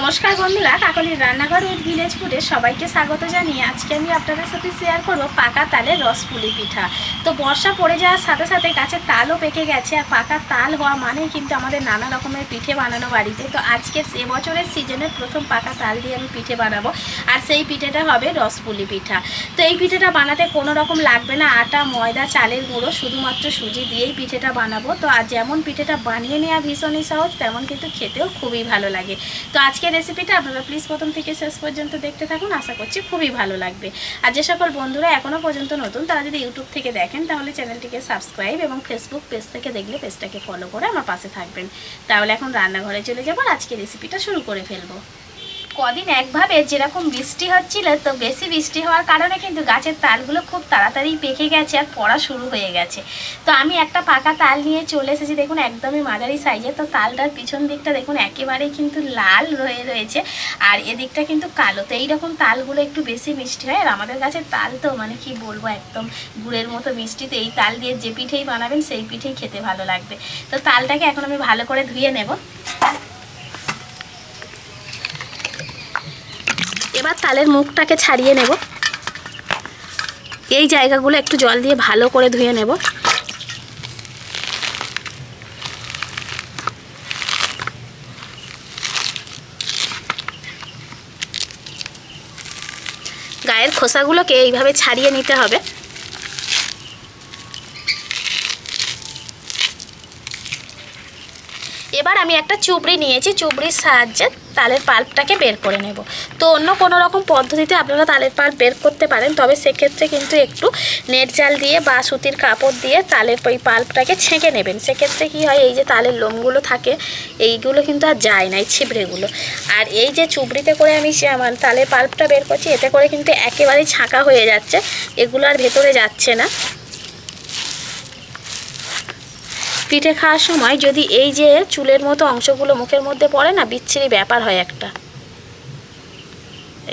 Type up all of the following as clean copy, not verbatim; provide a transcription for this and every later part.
নমস্কার বন্ধুরা, কাকলির রান্নাঘর উইথ ভিলেজ ফুডে সবাইকে স্বাগত জানিয়ে আজকে আমি আপনাদের সাথে শেয়ার করব পাকা তালের রসপুলি পিঠা। তো বর্ষা পড়ে যাওয়ার সাথে সাথে গাছের তালও পেকে গেছে, আর পাকা তাল হওয়া মানেই কিন্তু আমাদের নানা রকমের পিঠে বানানো বাড়িতে। তো আজকে এবছরের সিজনের প্রথম পাকা তাল দিয়ে আমি পিঠে বানাবো, আর সেই পিঠেটা হবে রসপুলি পিঠা। তো এই পিঠেটা বানাতে কোনো রকম লাগবে না আটা, ময়দা, চালের গুঁড়ো, শুধুমাত্র সুজি দিয়েই পিঠেটা বানাবো। তো আর যেমন পিঠেটা বানিয়ে নেওয়া ভীষণই সহজ, তেমন কিন্তু খেতেও খুবই ভালো লাগে। তো আজকের রেসিপিটা আপনারা প্লিজ প্রথম থেকে শেষ পর্যন্ত দেখতে থাকুন, আশা করছি খুবই ভালো লাগবে। আর যে সকল বন্ধুরা এখনও পর্যন্ত নতুন, তারা যদি ইউটিউব থেকে দেখেন তাহলে চ্যানেলটিকে সাবস্ক্রাইব এবং ফেসবুক পেজ থেকে দেখলে পেজটাকে ফলো করে আমার পাশে থাকবেন। তাহলে এখন রান্নাঘরে চলে যাবো, আজকের রেসিপিটা শুরু করে ফেলবো। কদিন একভাবে যেরকম বৃষ্টি হচ্ছিল, তো বেশি বৃষ্টি হওয়ার কারণে কিন্তু গাছের তালগুলো খুব তাড়াতাড়ি পেকে গেছে আর পড়া শুরু হয়ে গেছে। তো আমি একটা পাকা তাল নিয়ে চলে এসেছি, দেখুন একদমই মাঝারি সাইজে। তো তালটার পিছন দিকটা দেখুন একেবারেই কিন্তু লাল রয়েছে, আর এদিকটা কিন্তু কালো। তো এইরকম তালগুলো একটু বেশি মিষ্টি হয়, আর আমাদের গাছের তাল তো মানে কি বলবো, একদম গুড়ের মতো মিষ্টি। তো এই তাল দিয়ে যে পিঠেই বানাবেন সেই পিঠেই খেতে ভালো লাগবে। তো তালটাকে এখন আমি ভালো করে ধুয়ে নেব। এবার তালের মুখটাকে ছাড়িয়ে নেব। এই জায়গাগুলো একটু জল দিয়ে ভালো করে ধুয়ে নেব। গায়ের খোসাগুলোকে এইভাবে ছাড়িয়ে নিতে হবে। এবার আমি একটা চুবড়ি নিয়েছি, চুবড়ির সাহায্যে তালের পাল্পটাকে বের করে নেব। তো অন্য কোনো রকম পদ্ধতিতে আপনারা তালের পাল্প বের করতে পারেন, তবে সেক্ষেত্রে কিন্তু একটু নেট জাল দিয়ে বা সুতির কাপড় দিয়ে তালের ওই পাল্পটাকে ছেঁকে নেবেন। সেক্ষেত্রে কী হয়, এই যে তালের লোমগুলো থাকে এইগুলো কিন্তু আর যায় না, এই ছিবড়েগুলো। আর এই যে চুবড়িতে করে আমি আমার তালের পাল্পটা বের করছি, এতে করে কিন্তু একেবারেই ছাঁকা হয়ে যাচ্ছে, এগুলো আর ভেতরে যাচ্ছে না। পিঠে খাওয়ার সময় যদি এই যে চুলের মতো অংশগুলো মুখের মধ্যে পড়ে না, বিচ্ছিরি ব্যাপার হয় একটা।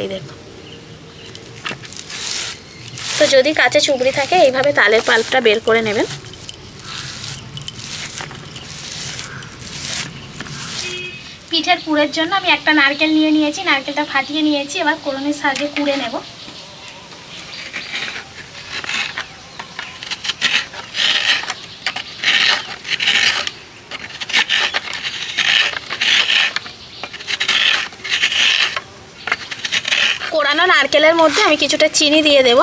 এই দেখো, তো যদি কাছে চুবড়ি থাকে এইভাবে তালের পাল্পটা বের করে নেবেন। পিঠের পুরের জন্য আমি একটা নারকেল নিয়েছি, নারকেলটা ফাটিয়ে নিয়েছি। এবার কোড়নির সাহায্যে কুড়ে নেব। কোড়ানো নারকেলের মধ্যে আমি কিছুটা চিনি দিয়ে দেব।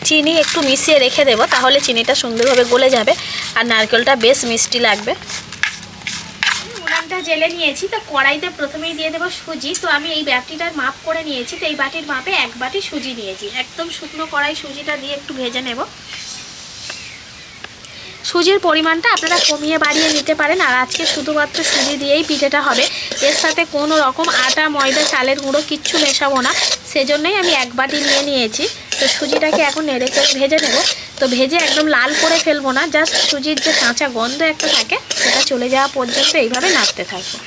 চিনি একটু মিশিয়ে রেখে দেব, তাহলে চিনিটা সুন্দরভাবে গলে যাবে আর নারকেলটা বেশ মিষ্টি লাগবে। উনানটা জেলে নিয়েছি, তো কড়াইতে প্রথমেই দিয়ে দেবো সুজি। তো আমি এই বাটিটার মাপ করে নিয়েছি, তো এই বাটির মাপে 1 বাটি সুজি নিয়েছি। একদম শুকনো কড়াই সুজিটা দিয়ে একটু ভেজে নেব। সুজির পরিমাণটা আপনারা কমিয়ে বাড়িয়ে নিতে পারেন, আর আজকে শুধুমাত্র সুজি দিয়েই পিঠেটা হবে। এর সাথে কোনো রকম আটা, ময়দা, চালের গুঁড়ো কিচ্ছু মেশাবো না, সেজন্যই আমি 1 বাটি নিয়েছি। তো সুজিটাকে এখন নেড়ে চেড়ে ভেজে নেব। তো ভেজে একদম লাল করে ফেলবো না, জাস্ট সুজির যে কাঁচা গন্ধ একটা থাকে সেটা চলে যাওয়া পর্যন্ত এইভাবে নাড়তে থাকবো।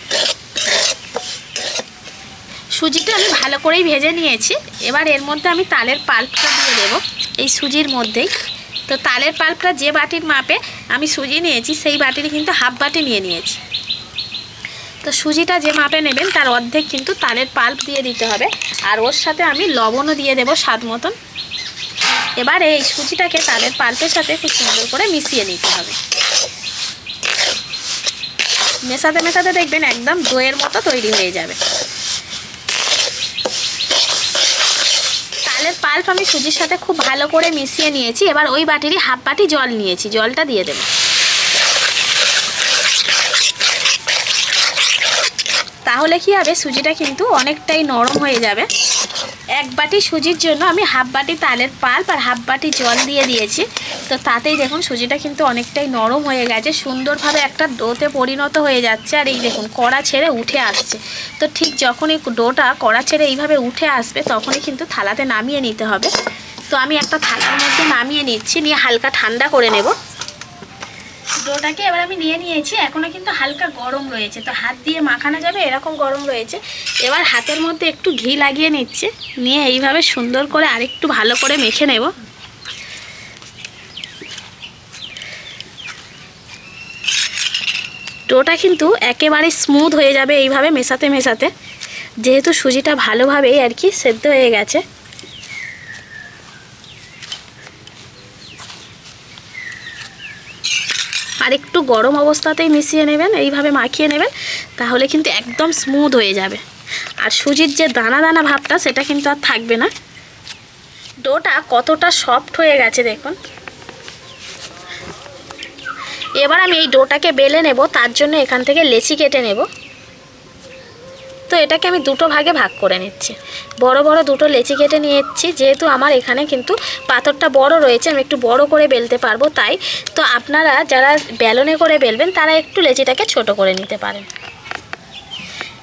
সুজিটা আমি ভালো করেই ভেজে নিয়েছি। এবার এর মধ্যে আমি তালের পাল্পটা দিয়ে দেবো এই সুজির মধ্যেই। তো তালের পাল্পটা যে বাটির মাপে আমি সুজি নিয়েছি, সেই বাটির কিন্তু হাফ বাটি নিয়েছি। তো সুজিটা যে মাপে নেবেন তার অর্ধেক কিন্তু তালের পাল্প দিয়ে দিতে হবে, আর ওর সাথে আমি লবণও দিয়ে দেবো স্বাদ মতন। এবার এই সুজিটাকে তালের পাল্পের সাথে খুব সুন্দর করে মিশিয়ে নিতে হবে। মেশাতে মেশাতে দেখবেন একদম দইয়ের মতো তৈরি হয়ে যাবে। তালের পাল্প আমি সুজির সাথে খুব ভালো করে মিশিয়ে নিয়েছি। এবার ওই বাটিরই হাফ বাটি জল নিয়েছি, জলটা দিয়ে দেব। তাহলে কি হবে, সুজিটা কিন্তু অনেকটাই নরম হয়ে যাবে। 1 বাটি সুজির জন্য আমি হাফ বাটি তালের পাল্প আর হাফ বাটি জল দিয়ে দিয়েছি। তো তাতেই দেখুন সুজিটা কিন্তু অনেকটাই নরম হয়ে গেছে, সুন্দরভাবে একটা ডোতে পরিণত হয়ে যাচ্ছে। আর এই দেখুন কড়া ছেড়ে উঠে আসছে। তো ঠিক যখনই ডোটা কড়া ছেড়ে এইভাবে উঠে আসবে, তখনই কিন্তু থালাতে নামিয়ে নিতে হবে। তো আমি একটা থালার মধ্যে নামিয়ে নিচ্ছি, নিয়ে হালকা ঠান্ডা করে নেব। ডোটাকে এবার আমি নিয়েছি, এখনও কিন্তু হালকা গরম রয়েছে, তো হাত দিয়ে মাখানো যাবে এরকম গরম রয়েছে। এবার হাতের মধ্যে একটু ঘি লাগিয়ে নিচ্ছে, নিয়ে এইভাবে সুন্দর করে আরেকটু ভালো করে মেখে নেব। ডোটা কিন্তু একেবারে স্মুথ হয়ে যাবে এইভাবে মেশাতে মেশাতে, যেহেতু সুজিটা ভালোভাবেই আর কি সেদ্ধ হয়ে গেছে। আর একটু গরম অবস্থাতেই মিশিয়ে নেবেন, এইভাবে মাখিয়ে নেবেন, তাহলে কিন্তু একদম স্মুথ হয়ে যাবে। আর সুজির যে দানা দানা ভাবটা সেটা কিন্তু আর থাকবে না। ডোটা কতটা সফট হয়ে গেছে দেখুন। এবার আমি এই ডোটাকে বেলে নেব, তার জন্য এখান থেকে লেচি কেটে নেব। তো এটাকে আমি দুটো ভাগে ভাগ করে নিচ্ছি, বড় বড় দুটো লেচি কেটে নিয়েছি। যেহেতু আমার এখানে কিন্তু পাথরটা বড় রয়েছে, আমি একটু বড় করে বেলতে পারবো তাই। তো আপনারা যারা বেলনে করে বেলবেন তারা একটু লেচিটাকে ছোট করে নিতে পারেন।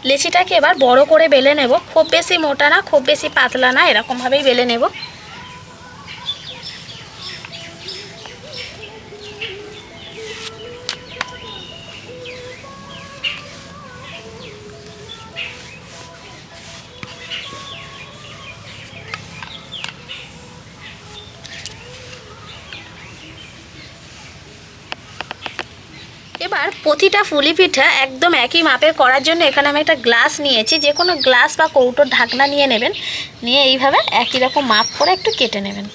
লেচিটাকে এবার বড় করে বেলে নেব, খুব বেশি মোটা না খুব বেশি পাতলা না, এরকমভাবেই বেলে নেব। এবার প্রতিটা পুলি পিঠা একদম একই মাপের করার জন্য এখানে আমি একটা গ্লাস নিয়েছি। যে কোনো গ্লাস বা কৌটোর ঢাকনা নিয়ে নেবেন, নিয়ে এইভাবে একই রকম মাপ করে একটু কেটে নেবেন।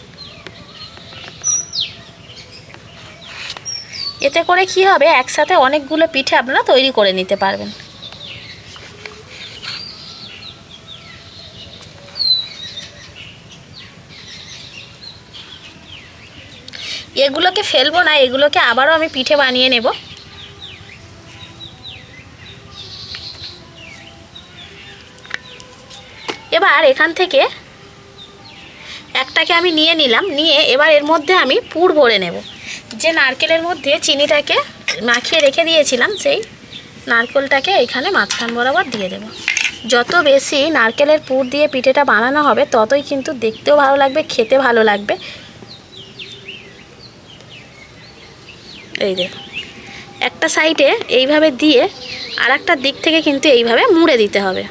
এতে করে কি হবে, একসাথে অনেকগুলো পিঠে আপনারা তৈরি করে নিতে পারবেন। এগুলোকে ফেলবো না, এগুলোকে আবারও আমি পিঠে বানিয়ে নেব। এবার এখান থেকে একটাকে আমি নিয়ে নিলাম, নিয়ে এবার এর মধ্যে আমি পুর ভরে নেব। যে নারকেলের মধ্যে চিনিটাকে মাখিয়ে রেখে দিয়েছিলাম, সেই নারকেলটাকে এখানে মাঝখান বরাবর দিয়ে দেব। যত বেশি নারকেলের পুর দিয়ে পিঠেটা বানানো হবে ততই কিন্তু দেখতেও ভালো লাগবে, খেতে ভালো লাগবে। এই দেখুন, একটা সাইডে এইভাবে দিয়ে আর একটা দিক থেকে কিন্তু এইভাবে মুড়ে দিতে হবে।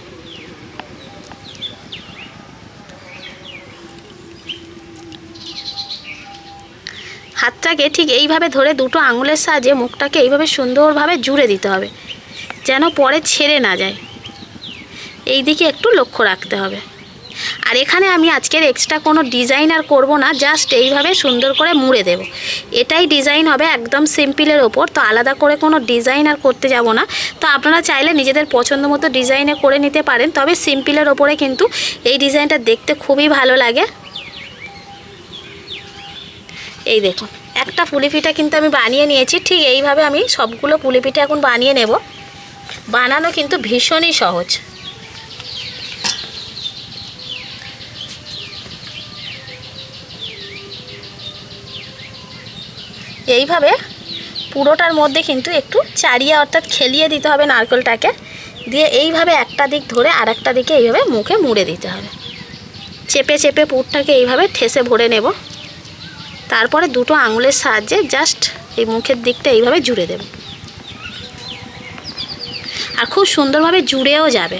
হাতটাকে ঠিক এইভাবে ধরে দুটো আঙুলের সাহায্যে মুখটাকে এইভাবে সুন্দরভাবে জুড়ে দিতে হবে, যেন পরে ছেড়ে না যায়। এই দিকে একটু লক্ষ্য রাখতে হবে। আর এখানে আমি আজকের এক্সট্রা কোনো ডিজাইন আর করবো না, জাস্ট এইভাবে সুন্দর করে মুড়ে দেব। এটাই ডিজাইন হবে একদম সিম্পলের ওপর, তো আলাদা করে কোনো ডিজাইন আর করতে যাব না। তো আপনারা চাইলে নিজেদের পছন্দ মতো ডিজাইনে করে নিতে পারেন, তবে সিম্পলের ওপরে কিন্তু এই ডিজাইনটা দেখতে খুবই ভালো লাগে। এই দেখুন, একটা পুলি পিঠা কিন্তু আমি বানিয়ে নিয়েছি। ঠিক এইভাবে আমি সবগুলো পুলি পিঠা এখন বানিয়ে নেব। বানানো কিন্তু ভীষণই সহজ। এইভাবে পুরোটার মধ্যে কিন্তু একটু চারিয়ে অর্থাৎ খেলিয়ে দিতে হবে নারকেলটাকে, দিয়ে এইভাবে একটা দিক ধরে আর একটা দিকে এইভাবে মুখে মুড়ে দিতে হবে। চেপে চেপে পুরটাকে এইভাবে ঠেসে ভরে নেব। তারপরে দুটো আঙুলের সাহায্যে জাস্ট এই মুখের দিকটা এইভাবে জুড়ে দেব, আর খুব সুন্দরভাবে জুড়েও যাবে।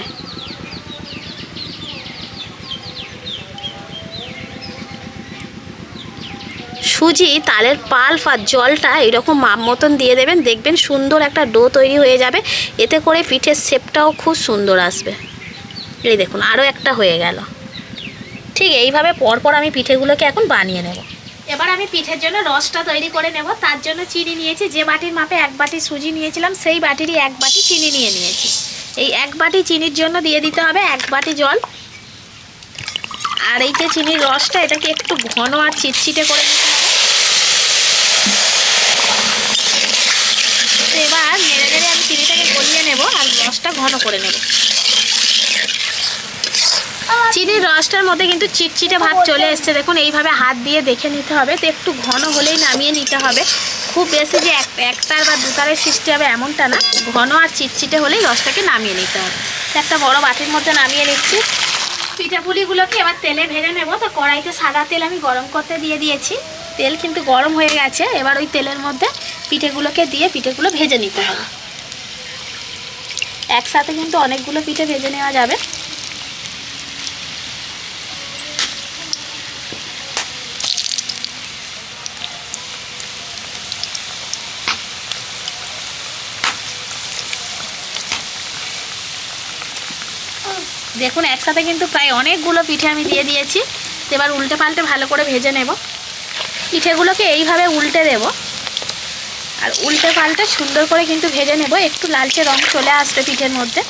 সুজি, তালের পাল্প আর জলটা এরকম মাপ মতন দিয়ে দেবেন, দেখবেন সুন্দর একটা ডো তৈরি হয়ে যাবে। এতে করে পিঠের শেপটাও খুব সুন্দর আসবে। এই দেখুন, আরও একটা হয়ে গেল। ঠিক এইভাবে পরপর আমি পিঠেগুলোকে এখন বানিয়ে নেব। এবার আমি পিঠের জন্য রসটা তৈরি করে নেব। তার জন্য চিনি নিয়েছি, যে বাটির মাপে 1 বাটি সুজি নিয়েছিলাম সেই বাটিরই 1 বাটি চিনি নিয়ে নিয়েছি। এই 1 বাটি চিনির জন্য দিয়ে দিতে হবে 1 বাটি জল। আর এই যে চিনির রসটা, এটাকে একটু ঘন আর চিটচিটে করে নিতে হবে। তো এবার নেড়ে নেড়ে আমি চিনিটাকে গলিয়ে নেব আর রসটা ঘন করে নেব। চিনির রসটার মধ্যে কিন্তু চিটচিটে ভাব চলে এসছে, দেখুন এইভাবে হাত দিয়ে দেখে নিতে হবে। তো একটু ঘন হলেই নামিয়ে নিতে হবে, খুব বেশি যে একটার বা দুটারের সৃষ্টি হবে এমনটা না, ঘন আর চিটচিটে হলেই রসটাকে নামিয়ে নিতে হবে। একটা বড় বাটির মধ্যে নামিয়ে নিচ্ছি। পিঠাপুলিগুলোকে এবার তেলে ভেজে নেব। তো কড়াইতে সাদা তেল আমি গরম করতে দিয়ে দিয়েছি, তেল কিন্তু গরম হয়ে গেছে। এবার ওই তেলের মধ্যে পিঠেগুলোকে দিয়ে পিঠেগুলো ভেজে নিতে হবে। একসাথে কিন্তু অনেকগুলো পিঠে ভেজে নেওয়া যাবে। দেখুন একসাথে কিন্তু প্রায় অনেকগুলো পিঠে আমি দিয়ে দিয়েছি। এবার উল্টে পাল্টে ভালো করে ভেজে নেব। পিঠেগুলোকে এইভাবে উল্টে দেব আর উল্টে পাল্টে সুন্দর করে কিন্তু ভেজে নেব। একটু লালচে রং চলে আসবে পিঠের মধ্যে।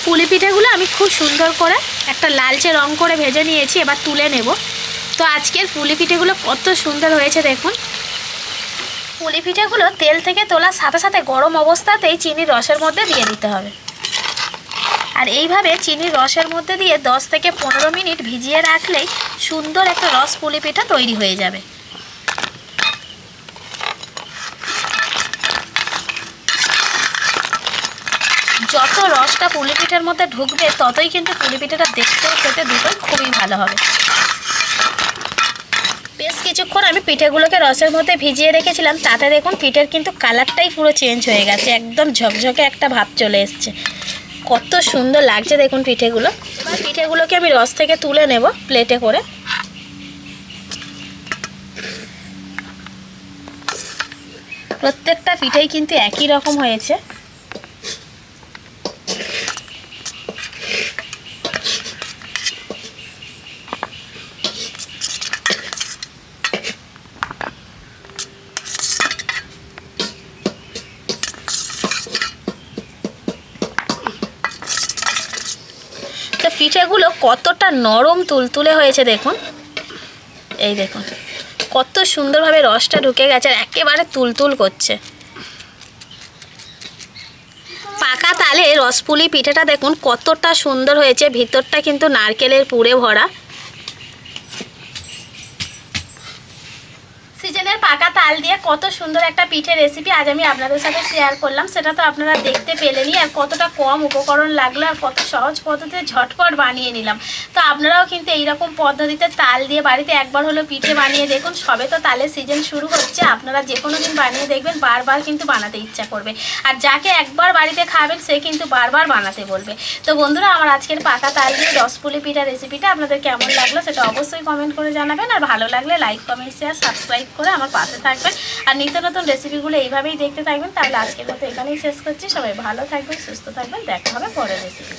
পুলি পিঠেগুলো আমি খুব সুন্দর করে একটা লালচে রং করে ভেজে নিয়েছি, এবার তুলে নেব। তো আজকের পুলি পিঠেগুলো কত সুন্দর হয়েছে দেখুন। পুলি পিঠেগুলো তেল থেকে তোলার সাথে সাথে গরম অবস্থাতেই চিনির রসের মধ্যে দিয়ে দিতে হবে। আর এইভাবে চিনির রসের মধ্যে দিয়ে 10 থেকে 15 মিনিট ভিজিয়ে রাখলেই সুন্দর একটা রস পুলি পিঠা তৈরি হয়ে যাবে। যত রসটা পুলি পিঠার মধ্যে ঢুকবে ততই কিন্তু পুলি পিঠাটা দেখতে খেতে দুটোই খুবই ভালো হবে। বেশ কিছুক্ষণ আমি পিঠেগুলোকে রসের মধ্যে ভিজিয়ে রেখেছিলাম, তাতে দেখুন পিঠের কিন্তু কালারটাই পুরো চেঞ্জ হয়ে গেছে, একদম ঝকঝকে একটা ভাব চলে এসছে। কত সুন্দর লাগছে দেখুন পিঠেগুলো। এবার পিঠেগুলোকে আমি রস থেকে তুলে নেব প্লেটে করে। প্রত্যেকটা পিঠেই কিন্তু একই রকম হয়েছে। তো পিঠেগুলো কতটা নরম তুলতুলে হয়েছে দেখুন। এই দেখুন কত সুন্দরভাবে রসটা ঢুকে গেছে আর একেবারে তুলতুল করছে। পাকা তালে রসপুলি পিঠেটা দেখুন কতটা সুন্দর হয়েছে, ভিতরটা কিন্তু নারকেলের পুরে ভরা। সিজনের পাকা তাল দিয়ে কত সুন্দর একটা পিঠে রেসিপি আজ আমি আপনাদের সাথে শেয়ার করলাম। সেটা তো আপনারা দেখতে পেলেনই, আর কতটা কম উপকরণ লাগলো আর কত সহজ পদ্ধতিতে ঝটপট বানিয়ে নিলাম। তো আপনারাও কিন্তু এইরকম পদ্ধতিতে তাল দিয়ে বাড়িতে একবার হলো পিঠে বানিয়ে দেখুন। সবে তো তালের সিজন শুরু হচ্ছে, আপনারা যে কোনো দিন বানিয়ে দেখবেন, বারবার কিন্তু বানাতে ইচ্ছা করবে। আর যাকে একবার বাড়িতে খাবেন সে কিন্তু বারবার বানাতে বলবে। তো বন্ধুরা, আমার আজকের পাকা তাল দিয়ে রসপুলি পিঠা রেসিপিটা আপনাদের কেমন লাগলো সেটা অবশ্যই কমেন্ট করে জানাবেন। আর ভালো লাগলে লাইক, কমেন্ট, শেয়ার, সাবস্ক্রাইব করে আমার পাশে থাকবেন আর নিত্য নতুন রেসিপিগুলো এইভাবেই দেখতে থাকবেন। তাহলে আজকের মতো এখানেই শেষ করছি। সবাই ভালো থাকবেন, সুস্থ থাকবেন, দেখা হবে পরের রেসিপি।